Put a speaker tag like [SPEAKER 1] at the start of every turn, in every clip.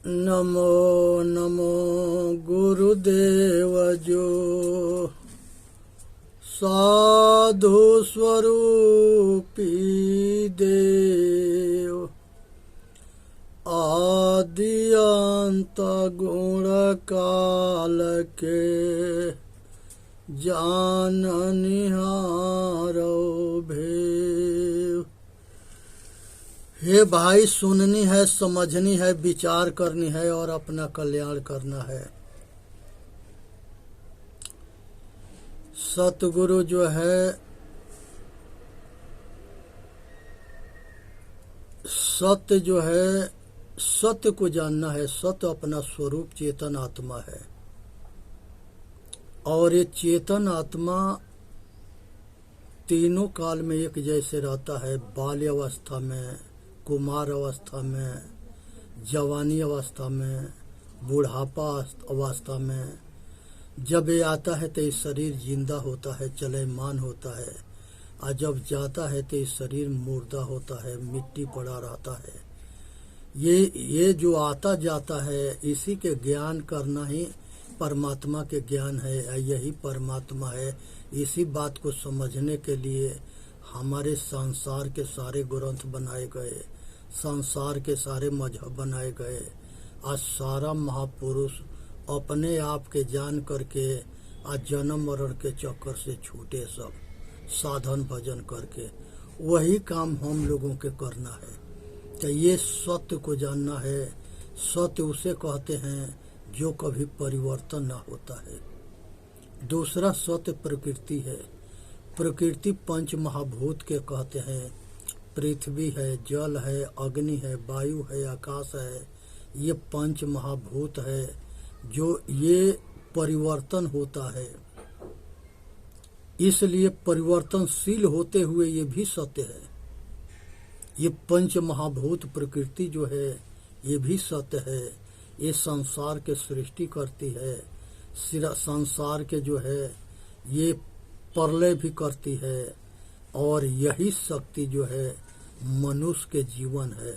[SPEAKER 1] नमो नमो गुरुदेव जो साधु स्वरूपी देव आदि अंत गुण काल के जान निहारो भेव। हे भाई, सुननी है, समझनी है, विचार करनी है और अपना कल्याण करना है। सतगुरु जो है सत्य जो है सत्य को जानना है। सत्य अपना स्वरूप चेतन आत्मा है और ये चेतन आत्मा तीनों काल में एक जैसे रहता है। बाल्य अवस्था में, कुमार अवस्था में, जवानी अवस्था में, बुढ़ापा अवस्था में। जब ये आता है तो ये शरीर जिंदा होता है, चलयमान होता है, और जब जाता है तो ये शरीर मुर्दा होता है, मिट्टी पड़ा रहता है। ये जो आता जाता है, इसी के ज्ञान करना ही परमात्मा के ज्ञान है। यही परमात्मा है। इसी बात को समझने के लिए हमारे संसार के सारे ग्रंथ बनाए गए, संसार के सारे मजहब बनाए गए। आज सारा महापुरुष अपने आप के जान करके आज जन्म मरण के चक्कर से छूटे, सब साधन भजन करके। वही काम हम लोगों के करना है। तो ये सत्य को जानना है। सत्य उसे कहते हैं जो कभी परिवर्तन ना होता है। दूसरा सत्य प्रकृति है। प्रकृति पंच महाभूत के कहते हैं। पृथ्वी है, जल है, अग्नि है, वायु है, आकाश है। ये पंच महाभूत है जो ये परिवर्तन होता है। इसलिए परिवर्तनशील होते हुए ये भी सत्य है। ये पंच महाभूत प्रकृति जो है ये भी सत्य है। ये संसार के सृष्टि करती है। संसार के जो है ये प्रलय भी करती है। और यही शक्ति जो है मनुष्य के जीवन है।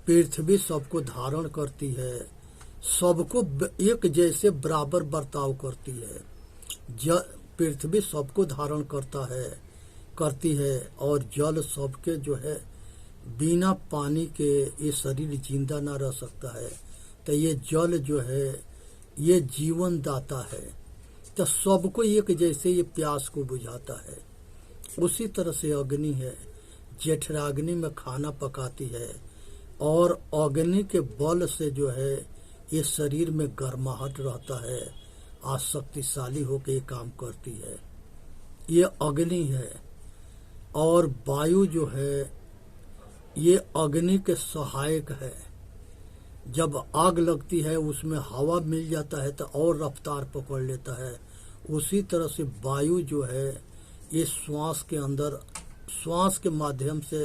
[SPEAKER 1] पृथ्वी सबको धारण करती है, सबको एक जैसे बराबर बर्ताव करती है। पृथ्वी सबको धारण करती है और जल सबके जो है बिना पानी के ये शरीर जिंदा ना रह सकता है। तो ये जल जो है ये जीवन दाता है। तो सबको एक जैसे ये प्यास को बुझाता है। उसी तरह से अग्नि है। जेठराग्नि में खाना पकाती है और अग्नि के बल से जो है ये शरीर में गर्माहट रहता है, आज शक्तिशाली होकर ये काम करती है। ये अग्नि है। और वायु जो है ये अग्नि के सहायक है। जब आग लगती है उसमें हवा मिल जाता है तो और रफ्तार पकड़ लेता है। उसी तरह से वायु जो है ये श्वास के माध्यम से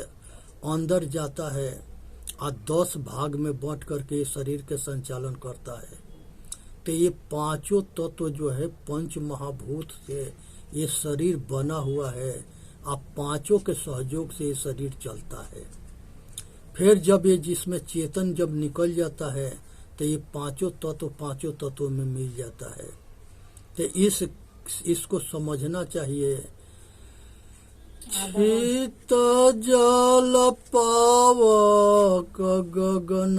[SPEAKER 1] अंदर जाता है और 10 भाग में बांट करके शरीर के संचालन करता है। तो ये पांचों तत्व जो है पंच महाभूत से ये शरीर बना हुआ है। अब पांचों के सहयोग से ये शरीर चलता है। फिर जब ये जिसमें चेतन जब निकल जाता है तो ये पांचों तत्व में मिल जाता है। तो इसको समझना चाहिए। चित जल पावक गगन